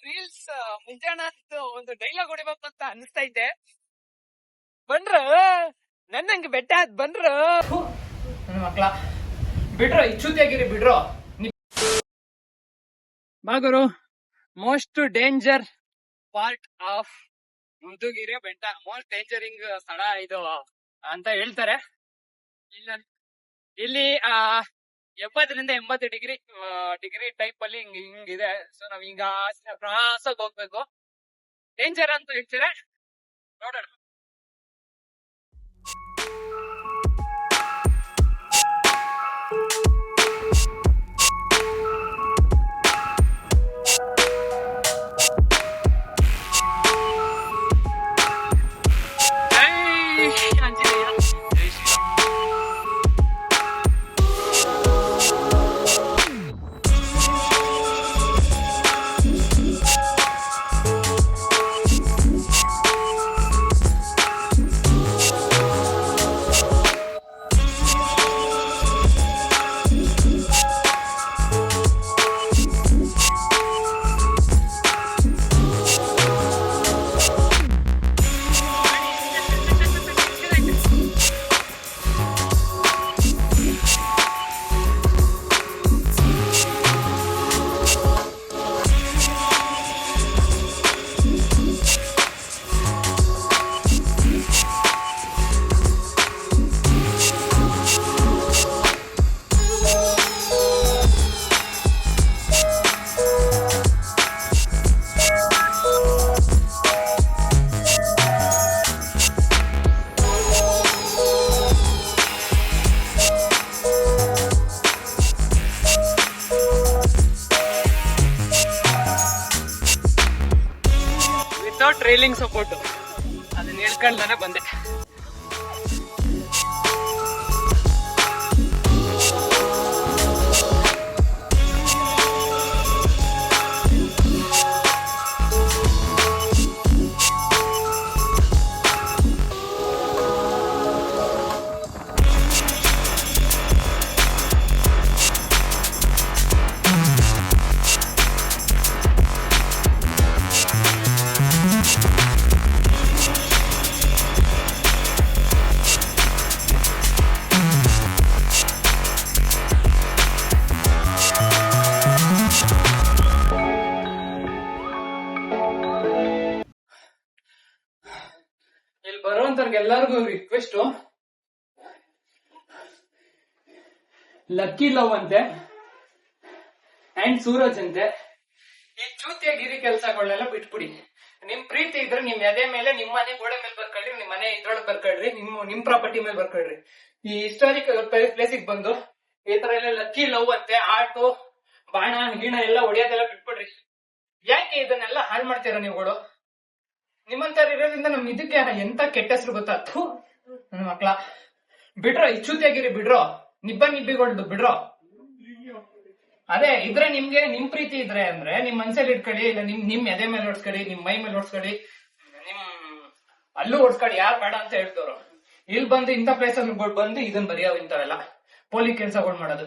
Reels ಮುಂಜಾನೆ ಒಂದು dialogue ಹೊಡಿಬೇಕು ಅಂತ ಅನಿಸ್ತಾ ಇದ್ದೆ. ಬಂದ್ರ ನನ್ನಂಗೆ ಬೆಟ್ಟ ಬಂದ್ರ ನನ್ನ ಮಕ್ಳ ಬಿಡ್ರೋ, ಇಚ್ಚುತಿಯಾಗಿರಿ ಬಿಡ್ರೋ. ಬಾಗುರು, most danger part of Madhugiri ಬೆಟ್ಟ, ಮೋಸ್ಟ್ ಡೇಂಜರಿಂಗ್ ಸ್ಥಳ ಇದು ಅಂತ ಹೇಳ್ತಾರೆ. ಇಲ್ಲಿ 70 ರಿಂದ 80 ಡಿಗ್ರಿ ಟೈಪ್ ಅಲ್ಲಿ ಹಿಂಗಿದೆ. ಸೊ ನಾವ್ ಈಗ ಪ್ರವಾಸಕ್ಕೆ ಹೋಗ್ಬೇಕು. ಡೇಂಜರ್ ಅಂತ ಹೇಳ್ತಾರೆ, ನೋಡೋಣ. ವಿತೌಟ್ ರೈಲಿಂಗ್ ಸಪೋರ್ಟ್ ಅದನ್ನ ಹೇಳ್ಕೊಂಡ್ತಾನೆ ಬಂದೆ. ಇಲ್ಲಿ ಬರುವಂತವ್ರಿಗೆಲ್ಲರಿಗೂ ರಿಕ್ವೆಸ್ಟ್, ಲಕ್ಕಿ ಲವ್ ಅಂತೆ ಅಂಡ್ ಸೂರಜ್ ಅಂತೆ, ಈ ಚೂತಿಯಾಗಿರಿ ಕೆಲಸಗಳನ್ನೆಲ್ಲ ಬಿಟ್ಬಿಡಿ. ನಿಮ್ ಪ್ರೀತಿ ಇದ್ರೆ ನಿಮ್ ಎದೆ ಮೇಲೆ, ನಿಮ್ ಮನೆ ಗೋಡೆ ಮೇಲೆ ಬರ್ಕೊಳ್ರಿ, ನಿಮ್ ಮನೆ ಇದ್ರೊಳಗೆ ಬರ್ಕೊಳ್ರಿ, ನಿಮ್ ಪ್ರಾಪರ್ಟಿ ಮೇಲೆ ಬರ್ಕೊಳ್ರಿ. ಈ ಹಿಸ್ಟಾರಿಕ್ ಪ್ಲೇಸಿಗೆ ಬಂದು ಈ ತರ ಎಲ್ಲ ಲಕ್ಕಿ ಲವ್ ಅಂತೆ ಆಟೋ ಬಾಣ ಗೀಣ ಎಲ್ಲ ಹೊಡಿಯೋದೆಲ್ಲ ಬಿಟ್ಬಿಡ್ರಿ. ಯಾಕೆ ಇದನ್ನೆಲ್ಲ ಹಾಳು ಮಾಡ್ತೀರಾ ನೀವುಗಳು? ನಿಮ್ಮಂತರ ಇರೋದ್ರಿಂದ ನಮ್ ಇದಕ್ಕೆ ಎಂತ ಕೆಟ್ಟ ಹೆಸರು ಗೊತ್ತಾಗ್ತು. ನನ್ನ ಮಕ್ಳ ಬಿಡ್ರೋ, ಇಚ್ಚುತಿಯಾಗಿರಿ ಬಿಡ್ರೋ, ನಿಬ್ಬಿಗೊಳ್ದು ಬಿಡ್ರೋ. ಅದೇ ಇದ್ರೆ ನಿಮ್ಗೆ ನಿಮ್ ಪ್ರೀತಿ ಇದ್ರೆ ಅಂದ್ರೆ ನಿಮ್ ಮನ್ಸಲ್ಲಿ ಇಟ್ಕೊಳ್ಳಿ, ಇಲ್ಲ ನಿಮ್ ಎದೆ ಮೇಲೆ ಓಡಿಸ್ಕೊಳ್ಳಿ, ನಿಮ್ ಮೈ ಮೇಲೆ ಓಡಿಸ್ಕೊಳ್ಳಿ, ನಿಮ್ ಅಲ್ಲೂ ಓಡಿಸ್ಕೊಳ್ಳಿ, ಯಾರು ಬೇಡ ಅಂತ ಹೇಳ್ತವ್ರು. ಇಲ್ಲಿ ಬಂದು ಇಂಥ ಪ್ಲೇಸ್ ಅಲ್ಲಿ ಬಂದು ಇದನ್ ಬರೆಯೋ ಇಂಥವೆಲ್ಲ ಪೋಲಿ ಕೆಲ್ಸಗಳು ಮಾಡೋದು.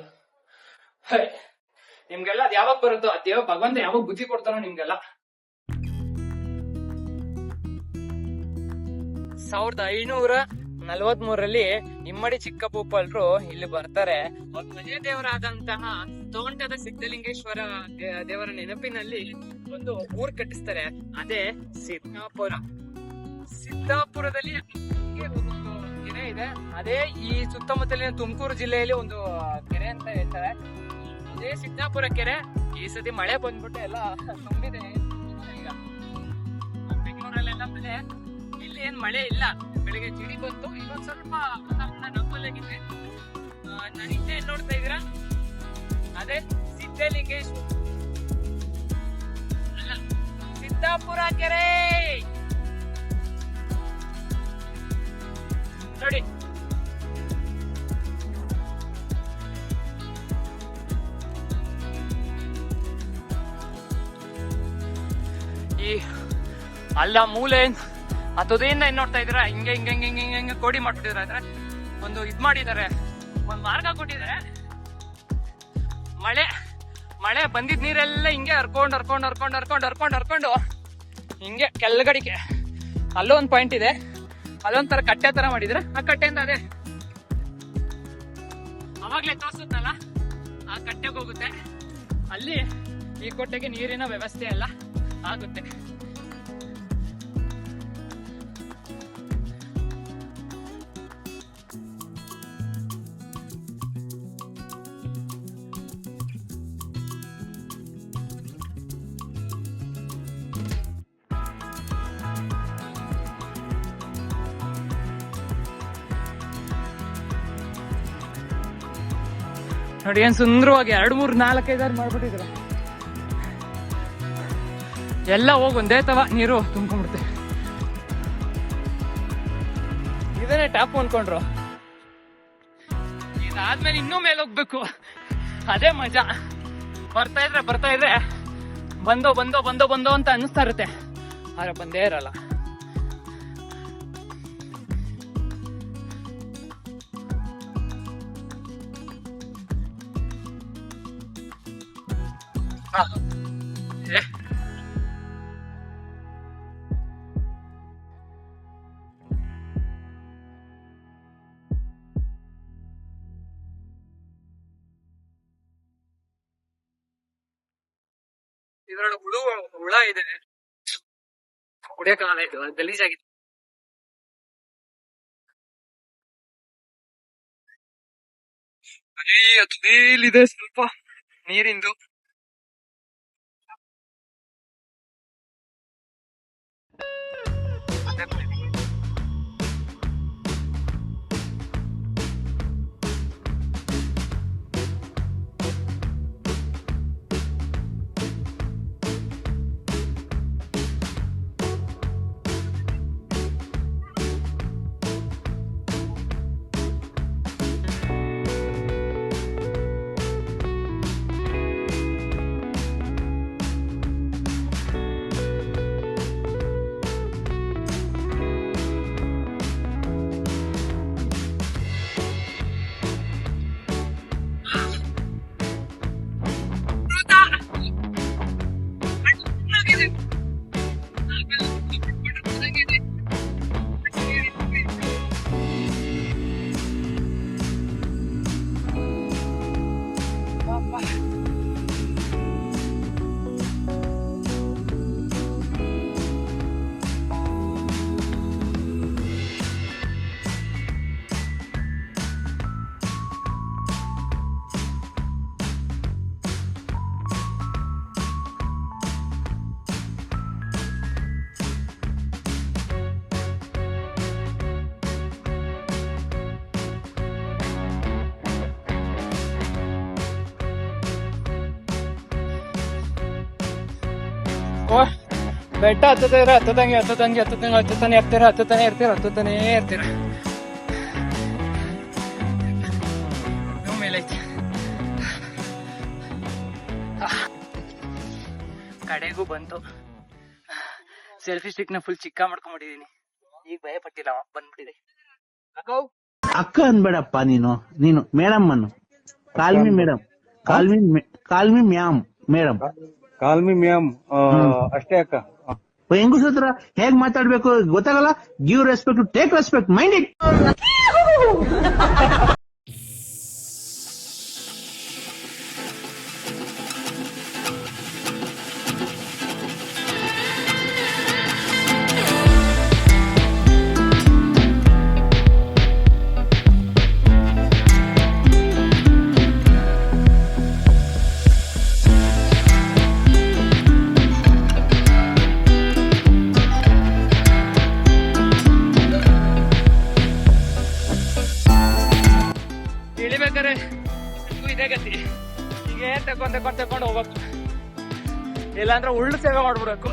ನಿಮ್ಗೆಲ್ಲ ಅದ್ ಯಾವಾಗ ಬರುತ್ತೋ ಅದೇವ ಭಗವಂತ ಯಾವಾಗ ಬುದ್ಧಿ ಕೊಡ್ತಾನೋ ನಿಮ್ಗೆಲ್ಲ. 1543 ಇಮ್ಮಡಿ ಚಿಕ್ಕಪೂಪಲ್ರು ಇಲ್ಲಿ ಬರ್ತಾರೆ. ಮನೆ ದೇವರಾದಂತಹ ತೋಂಟದ ಸಿದ್ದಲಿಂಗೇಶ್ವರ ದೇವರ ನೆನಪಿನಲ್ಲಿ ಒಂದು ಊರ್ ಕಟ್ಟಿಸ್ತಾರೆ, ಅದೇ ಸಿದ್ದಾಪುರ. ಸಿದ್ದಾಪುರದಲ್ಲಿ ಒಂದು ಕೆರೆ ಇದೆ, ಅದೇ ಈ ಸುತ್ತಮುತ್ತಲಿನ ತುಮಕೂರು ಜಿಲ್ಲೆಯಲ್ಲಿ ಒಂದು ಕೆರೆ ಅಂತ ಹೇಳ್ತಾರೆ. ಅದೇ ಸಿದ್ದಾಪುರ ಕೆರೆ ಈ ಸತಿ ಮಳೆ ಬಂದ್ಬಿಟ್ಟು ಎಲ್ಲ ತುಂಬಿದೆ. ಈಗ ಬೆಂಗಳೂರಲ್ಲೆಲ್ಲ ಮಳೆ, ಇಲ್ಲಿ ಏನ್ ಮಳೆ ಇಲ್ಲ. ಬೆಳಿಗ್ಗೆ ಚಿಡಿ ಬಂತು, ಇವತ್ತು ಸ್ವಲ್ಪ ನಮ್ಮಲ್ಲಾಗಿದೆ. ನಾನು ಹಿಂದೆ ಏನ್ ನೋಡ್ತಾ ಇದ್ದೀರಾ, ಅದೇ ಸಿದ್ದಲಿಂಗೇಶ್ವರ ಅಲ್ಲ, ಸಿದ್ದಾಪುರ ಕೆರೆ ನೋಡಿ. ಈ ಅಲ್ಲ ಮೂಲೆ ಹತ್ತೋದಿಂದ ಏನ್ ನೋಡ್ತಾ ಇದ್ರ, ಹಿಂಗೆ ಹಿಂಗೆ ಹಿಂಗೆ ಹಿಂಗೆ ಹಿಂಗೆ ಕೋಡಿ ಮಾಡ್ಬಿಟ್ಟಿದ್ರೆ ಒಂದು ಇದ್ ಮಾಡಿದ್ದಾರೆ, ಒಂದ್ ಮಾರ್ಗ ಕೊಟ್ಟಿದ್ದಾರೆ. ಮಳೆ ಬಂದಿದ್ ನೀರೆಲ್ಲ ಹಿಂಗೆ ಹರ್ಕೊಂಡು ಹಿಂಗೆ ಕೆಳಗಡಿಗೆ ಅಲ್ಲೊಂದ್ ಪಾಯಿಂಟ್ ಇದೆ, ಅಲ್ಲೊಂಥರ ಕಟ್ಟೆ ತರ ಮಾಡಿದ್ರೆ ಆ ಕಟ್ಟೆಯಿಂದ ಅದೇ ಅವಾಗ್ಲೇ ತೋರ್ಸುತ್ತಲ್ಲ ಆ ಕಟ್ಟೆಗೆ ಹೋಗುತ್ತೆ. ಅಲ್ಲಿ ಈ ಕೊಟ್ಟೆಗೆ ನೀರಿನ ವ್ಯವಸ್ಥೆ ಎಲ್ಲ ಆಗುತ್ತೆ. ನೋಡಿ ಏನ್ ಸುಂದರವಾಗಿ 2, 3, 4, 5 ಮಾಡ್ಬಿಟ್ಟಿದ್ರು. ಎಲ್ಲ ಹೋಗಿ ಒಂದೇ ತವ ನೀರು ತುಂಬ್ಕೊಂಡ್ಬಿಡುತ್ತೆ. ಇದನ್ನೇ ಟ್ಯಾಪ್ ಅನ್ಕೊಂಡ್ರು. ಇದಾದ್ಮೇಲೆ ಇನ್ನೂ ಮೇಲೆ ಹೋಗ್ಬೇಕು, ಅದೇ ಮಜಾ. ಬರ್ತಾ ಇದ್ರೆ ಬಂದೋ ಅಂತ ಅನ್ನಿಸ್ತಾ ಇರುತ್ತೆ, ಆದ್ರೆ ಬಂದೇ ಇರಲ್ಲ. ಇದ್ರೊಳಗೆ ಹುಳ ಇದೆ, ಕುಡಿಯಕ್ಕಾಗಲ್ಲ, ಇದು ಗಲೀಜಾಗಿದೆ. ಅದು ಮೇಲಿದೆ ಸ್ವಲ್ಪ ನೀರಿಂದು. ಬೆಟ್ಟ ಹತ್ತದಂಗೆ ಇರ್ತೀರ. ಮೇಲೈತೆ ಕಡೆಗೂ ಬಂತು. ಸೆಲ್ಫಿ ಸ್ಟಿಕ್ ನ ಫುಲ್ ಚಿಕ್ಕ ಮಾಡ್ಕೊಂಡ್ಬಿಟ್ಟಿದೀನಿ. ಈಗ ಭಯ ಪಟ್ಟಿಲ್ಲ, ಬಂದ್ಬಿಟ್ಟಿದೆ. ಅಕ್ಕ ಅನ್ಬೇಡಪ್ಪ, ನೀನು ಮೇಡಮ್ ಅನ್ನು. Call me madam, call me ma'am madam, call me ma'am ಅಷ್ಟೇ ಅಕ್ಕ. ಹೆಂಗಸ ಹತ್ರ ಹೇಗ್ ಮಾತಾಡ್ಬೇಕು ಗೊತ್ತಾಗಲ್ಲ. Give respect, take respect, mind it. ಇಳಿಬೇಕಾರೆ ಇದೇ ಗತಿ, ಹೀಗೆ ತಕೊಂಡ್ ಹೋಗ್ಬೇಕು, ಇಲ್ಲಾಂದ್ರೆ ಉಳ್ಳು ಸೇವೆ ಮಾಡ್ಬಿಡ್ಬೇಕು.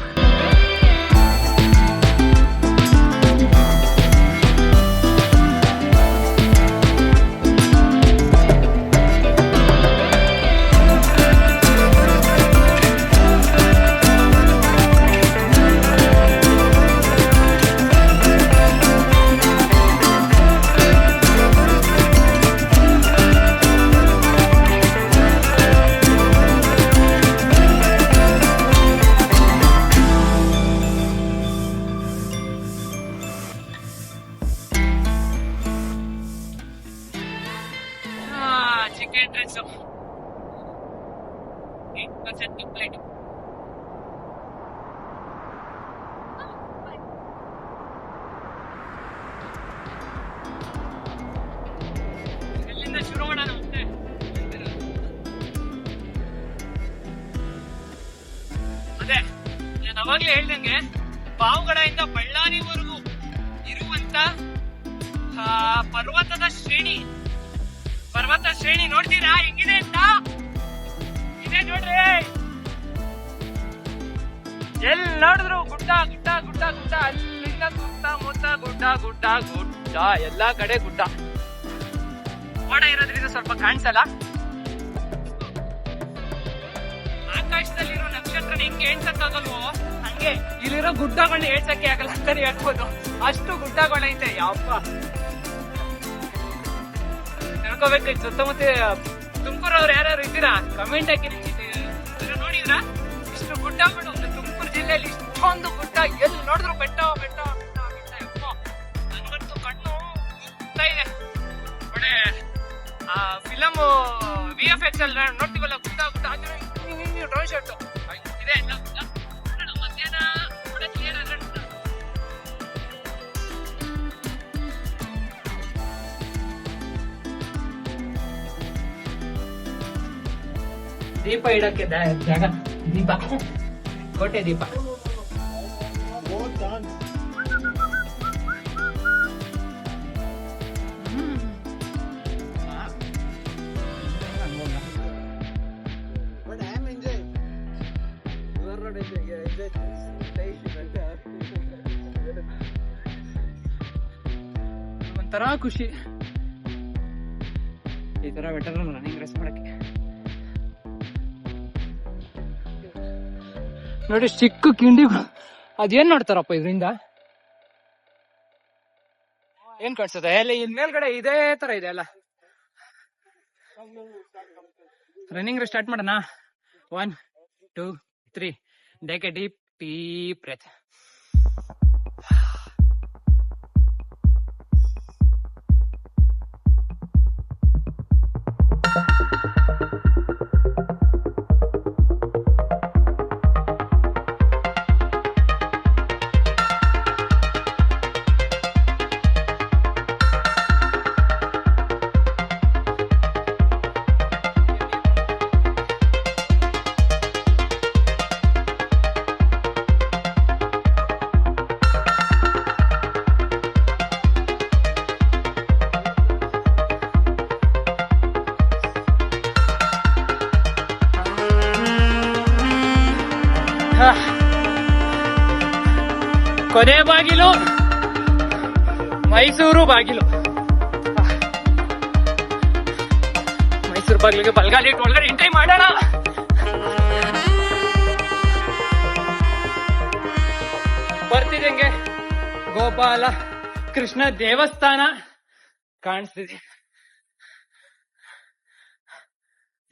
ನಾನು ಅವಾಗ್ಲೇ ಹೇಳ್ದಂಗೆ ಪಾವಗಡದಿಂದ ಬಳ್ಳಾರಿವರೆಗೂ ಇರುವಂತ ಪರ್ವತ ಶ್ರೇಣಿ ನೋಡ್ತೀರಾ ಹೆಂಗಿದೆ ಅಂತ? ಇದೆ ನೋಡ್ರಿ, ಎಲ್ ನೋಡಿದ್ರು ಗುಡ್ಡ ಗುಡ್ಡ ಗುಡ್ಡ ಗುಡ್ಡ, ಅಲ್ಲಿಂದ ಸುತ್ತಮುತ್ತ ಗುಡ್ಡ ಗುಡ್ಡ ಗುಡ್ಡ, ಎಲ್ಲಾ ಕಡೆ ಗುಡ್ಡ. ಮೋಡ ಇರೋದ್ರಿಂದ ಸ್ವಲ್ಪ ಕಾಣಿಸಲ್ಲ. ಆಕಾಶದಲ್ಲಿರೋ ನಕ್ಷತ್ರನ ಹೆಂಗೆ ಎಣ್ಸಕ್ಕಾಗಲ್ವೋ ಹಂಗೆ ಇಲ್ಲಿರೋ ಗುಡ್ಡಗಳನ್ನ ಹೇಳ್ಸಕ್ಕೆ ಆಗಲ್ಲ ಅಂತಾನೆ ಹೇಳ್ಬೋದು. ಅಷ್ಟು ಗುಡ್ಡಗಳೈತೆ. ಯಪ್ಪ, ತಿಳ್ಕೊಬೇಕು. ಸುತ್ತಮುತ್ತ ತುಮಕೂರವ್ರು ಯಾರು ಇದ್ದೀರಾ ಕಮೆಂಟ್ ಹಾಕಿ ನೋಡಿದ್ರ ಇಷ್ಟು ಗುಡ್ಡಗಳು ತುಮಕೂರು ಜಿಲ್ಲೆಯಲ್ಲಿ ಇಷ್ಟೊಂದು ಗುಡ್ಡ, ಎಲ್ಲಿ ನೋಡಿದ್ರು ಬೆಟ್ಟ ಬೆಟ್ಟ ಬೆಟ್ಟ ಬೆಟ್ಟ. ಯಪ್ಪ, ನನ್ಗಂತೂ ಕಣ್ಣು ಉಬ್ತಾ ಇದೆ. ಒಳ್ಳೆ ಫಿಲಮ್ VFX ಅಲ್ಲಿ ನೋಡ್ತೀವಲ್ಲ ಗುಡ್ಡ ಗುಡ್ಡ, ಡ್ರೋನ್ ಶಾಟ್ ಇದೆ ಎಲ್ಲ ಗುಡ್ಡ. ಮಧ್ಯಾಹ್ನ ಕೂಡ ಕ್ಲಿಯರ್ ಆದ್ರೆ ದೀಪ ಇಡಕ್ಕೆ ಜಾಗ, ದೀಪ, ಕೋಟೆ ದೀಪ. ಒಂಥರ ಖುಷಿ ಈ ತರ ಬೆಟರ್ ರನ್ನಿಂಗ್ ರೇಸ್ ಮಾಡಕ್ಕೆ. ನೋಡಿ ಚಿಕ್ಕ ಕಿಂಡಿಗಳು, ಅದೇನ್ ಮಾಡ್ತಾರಪ್ಪ ಇದರಿಂದ? ಏನ್ ಕಾಣಿಸ್ತದೆ ಎಲ್ಲ ಇನ್ ಮೇಲ್ಗಡೆ ಇದೇ ತರ ಇದೆ ಅಲ್ಲ. ರನ್ನಿಂಗ್ ರೇಸ್ ಸ್ಟಾರ್ಟ್ ಮಾಡೋಣ. 1 2 3 ಟೇಕ್ ಎ ಡೀಪ್ ಬ್ರೆತ್. ಕೊನೆ ಬಾಗಿಲು ಮೈಸೂರು ಬಾಗಿಲು. ಮೈಸೂರು ಬಾಗಿಲಿಗೆ ಬಲ್ಗಾಲಿ ಇಟ್ಟು ಒಳಗಡೆ ಎಂಟ್ರಿ ಮಾಡೋಣ. ಬರ್ತಿದಂಗೆ ಗೋಪಾಲ ಕೃಷ್ಣ ದೇವಸ್ಥಾನ ಕಾಣಿಸ್ತಿದೆ.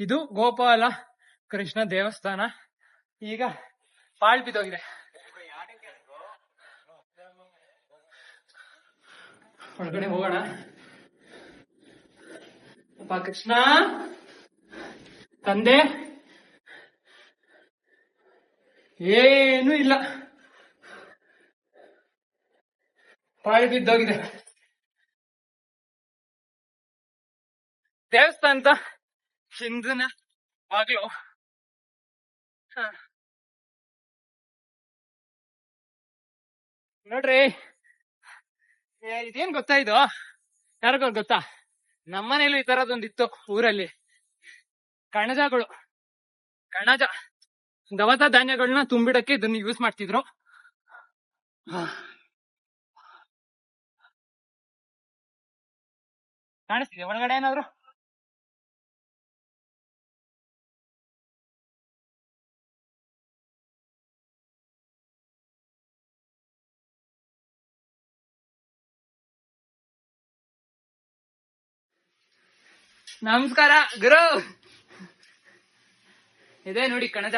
ಇದು ಗೋಪಾಲ ಕೃಷ್ಣ ದೇವಸ್ಥಾನ. ಈಗ ಪಾಳ್ ಬಿದ್ದೋಗಿದೆ. ಒಳಗಡೆ ಹೋಗೋಣ. ಅಪ್ಪ ಕೃಷ್ಣ ತಂದೆ ಏನೂ ಇಲ್ಲ, ಪಾಳಿ ಬಿದ್ದೋಗಿದೆ. ದೇವಸ್ಥಾನದ ಹಿಂದಿನ ಬಾಗ್ಲು. ನೋಡ್ರಿ, ಇದೇನ್ ಗೊತ್ತಾ ಇದು? ಯಾರಿಗೂ ಗೊತ್ತಾ? ನಮ್ಮನೇಲೂ ಈ ತರದೊಂದಿತ್ತು ಊರಲ್ಲಿ. ಕಣಜಗಳು, ಕಣಜ ದವಸ ಧಾನ್ಯಗಳನ್ನ ತುಂಬಿಡಕ್ಕೆ ಇದನ್ನ ಯೂಸ್ ಮಾಡ್ತಿದ್ರು. ಕಾಣಿಸ್ತಿದೆ ಒಳಗಡೆ ಏನಾದ್ರು? ನಮಸ್ಕಾರ ಗುರು. ಇದೆ ನೋಡಿ ಕಣಜ.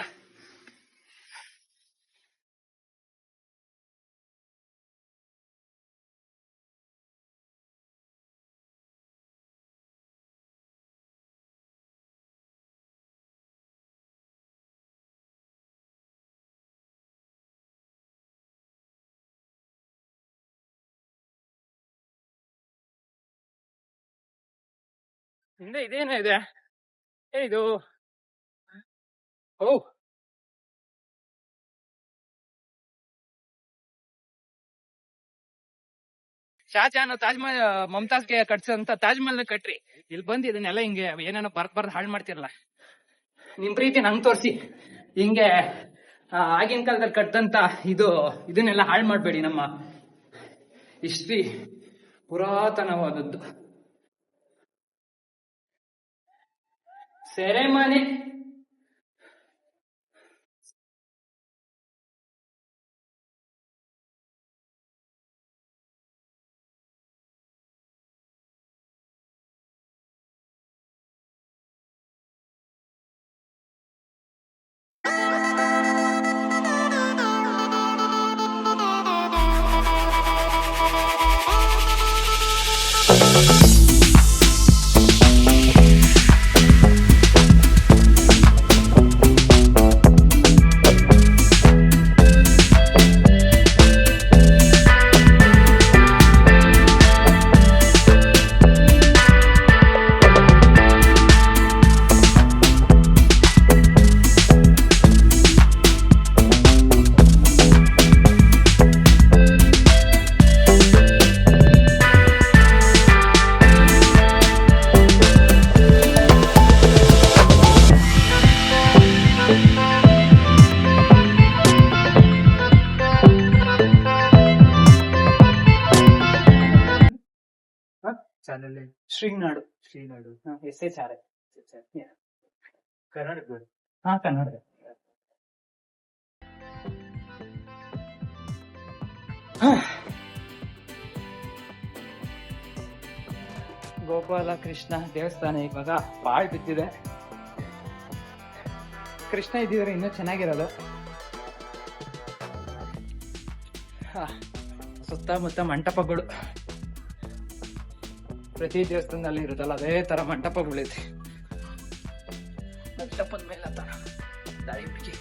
ಹಿಂದೆ ಇದೇನ ಇದೆ? ಇದು ಓ ಶಾಜಹಾನ್ ತಾಜ್ ಮಹಲ್ ಮಮತಾಜ್ಗೆ ಕಟ್ಸಂತ ತಾಜ್ ಮಹಲ್ ಕಟ್ರಿ. ಇಲ್ಲಿ ಬಂದು ಇದನ್ನೆಲ್ಲ ಹಿಂಗೆ ಏನೇನೋ ಬರ್ದ್ ಹಾಳು ಮಾಡ್ತಿರಲ್ಲ. ನಿಮ್ ಪ್ರೀತಿ ನಂಗ್ ತೋರ್ಸಿ ಹಿಂಗೆ ಆಗಿನ ಕಾಲದಲ್ಲಿ ಕಟ್ಟಂತ ಇದನ್ನೆಲ್ಲ ಹಾಳು ಮಾಡ್ಬೇಡಿ. ನಮ್ಮ ಹಿಸ್ಟ್ರಿ ಪುರಾತನವಾದದ್ದು. ಸೆರೆಮನೆ ಶ್ರೀನಾಡು SHR ಕರ್ನಾಟಕ ಹಾ ಕನ್ನಡ. ಗೋಪಾಲ ಕೃಷ್ಣ ದೇವಸ್ಥಾನ ಇವಾಗ ಬಾಳ್ ಬಿದ್ದಿದೆ. ಕೃಷ್ಣ ಇದ್ದಿದ್ರೆ ಇನ್ನೂ ಚೆನ್ನಾಗಿರೋದು. ಸುತ್ತಮುತ್ತ ಮಂಟಪಗಳು ಪ್ರತಿ ದೇವಸ್ಥಾನದಲ್ಲಿ ಇರುತ್ತಲ್ಲ ಅದೇ ತರ ಮಂಟಪಗಳಿದೆ. ಮಂಟಪದ ಮೇಲೆ ತರ ದಾರಿ ಹುಡುಗಿ.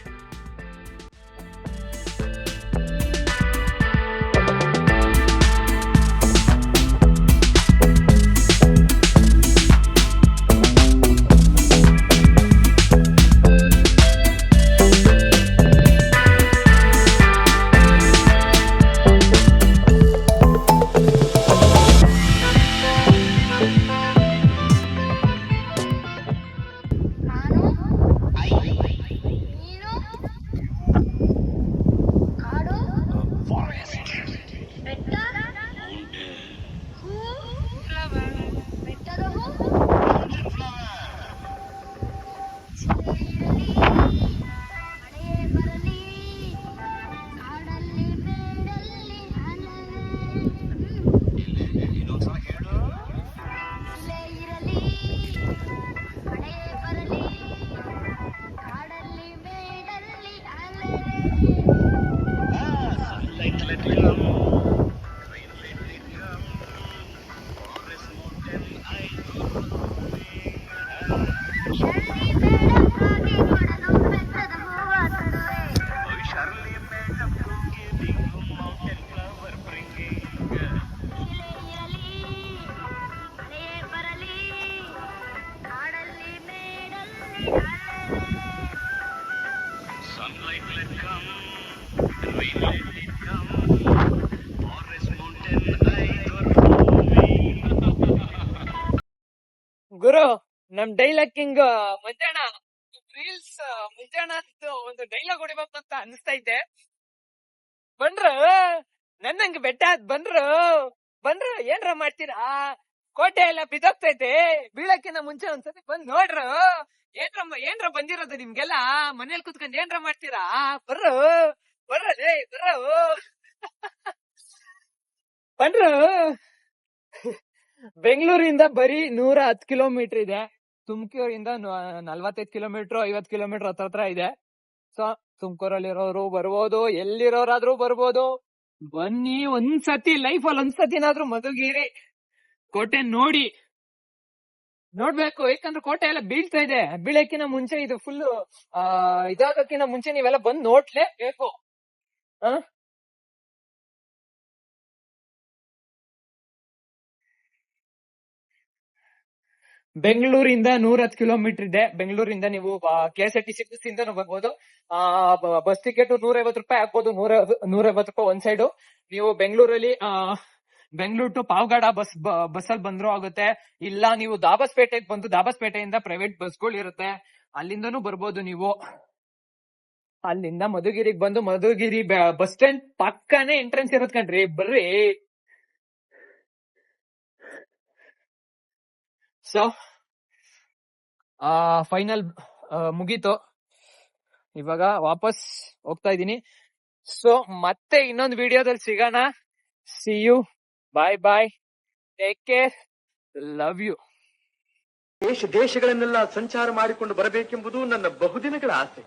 ಗುರು ನಮ್ ಡೈಲಾಗ್ ಕಿಂಗ್ ಮಂಜಣ್ಣ ರೀಲ್ಸ್ ಮುಂಜಾನ ಒಂದು ಡೈಲಾಗ್ ಹೊಡಿಬೇಕಂತ ಅನಿಸ್ತಾ ಇದ್ದೆ. ಬಂದ್ರು ನನ್ನಂಗ ಬೆಟ್ಟ ಬಂದ್ರು ಏನ್ರ ಮಾಡ್ತೀರಾ? ಕೋಟೆ ಎಲ್ಲ ಬಿದ್ದೋಗ್ತೈತೆ, ಬೀಳಕ್ಕಿಂತ ಮುಂಚೆ ಒಂದ್ಸತಿ ಬಂದ್ ನೋಡ್ರು. ಏನ್ರ ಬಂದಿರೋದು ನಿಮ್ಗೆಲ್ಲ ಮನೇಲಿ ಕುತ್ಕೊಂಡ್ ಏನ್ರ ಮಾಡ್ತೀರಾ? ಬರ್ರು ಬಂದ್ರು. ಬೆಂಗಳೂರಿಂದ ಬರೀ 110 ಕಿಲೋಮೀಟರ್ ಇದೆ. ತುಮಕೂರಿಂದ 45 ಕಿಲೋಮೀಟರ್ 50 ಕಿಲೋಮೀಟರ್ ಹತ್ರ ಇದೆ. ಸೊ ತುಮಕೂರಲ್ಲಿರೋರು ಬರ್ಬೋದು, ಎಲ್ಲಿರೋರಾದ್ರೂ ಬರ್ಬೋದು. ಬನ್ನಿ ಒಂದ್ಸತಿ ಲೈಫಲ್ಲಿ ಒಂದ್ಸತಿನಾದ್ರೂ ಮಧುಗಿರಿ ಕೋಟೆ ನೋಡ್ಬೇಕು. ಯಾಕಂದ್ರೆ ಕೋಟೆ ಎಲ್ಲ ಬೀಳ್ತಾ ಇದೆ. ಬೀಳಕ್ಕಿನ ಮುಂಚೆ ಇದು ಫುಲ್ ಇದಾಗಕ್ಕಿನ ಮುಂಚೆ ನೀವೆಲ್ಲ ಬಂದ್ ನೋಡ್ಲೇಬೇಕು. ಬೆಂಗಳೂರಿಂದ 110 ಕಿಲೋಮೀಟರ್ ಇದೆ. ಬೆಂಗಳೂರಿಂದ ನೀವು KSRTC ಬಸ್ ಇಂದ ಬರ್ಬೋದು. ಬಸ್ ಟಿಕೆಟ್ 150 ರೂಪಾಯಿ ಆಗ್ಬೋದು. 150 ರೂಪಾಯಿ ಒಂದ್ ಸೈಡ್. ನೀವು ಬೆಂಗಳೂರಲ್ಲಿ ಬೆಂಗಳೂರು ಟು ಪಾವಗಡ ಬಸ್ಸಲ್ಲಿ ಬಂದ್ರು ಆಗುತ್ತೆ. ಇಲ್ಲ ನೀವು ದಾಬಸ್ಪೇಟೆಗೆ ಬಂದು ದಾಬಸ್ಪೇಟೆಯಿಂದ ಪ್ರೈವೇಟ್ ಬಸ್ಗಳು ಇರುತ್ತೆ, ಅಲ್ಲಿಂದನೂ ಬರ್ಬೋದು ನೀವು. ಅಲ್ಲಿಂದ ಮಧುಗಿರಿಗೆ ಬಂದು ಮಧುಗಿರಿ ಬಸ್ ಸ್ಟ್ಯಾಂಡ್ ಪಕ್ಕನೇ ಎಂಟ್ರೆನ್ಸ್ ಇರತ್ ಕಣ್ರಿ, ಬರ್ರಿ. ಸೊ ಫೈನಲ್ ಮುಗೀತು, ಇವಾಗ ವಾಪಸ್ ಹೋಗ್ತಾ ಇದೀನಿ. ಸೊ ಮತ್ತೆ ಇನ್ನೊಂದು ವಿಡಿಯೋದಲ್ಲಿ ಸಿಗೋಣ. See you, bye bye, take care, love you. ದೇಶಗಳನ್ನೆಲ್ಲ ಸಂಚಾರ ಮಾಡಿಕೊಂಡು ಬರಬೇಕೆಂಬುದು ನನ್ನ ಬಹುದಿನಗಳ ಆಸೆ.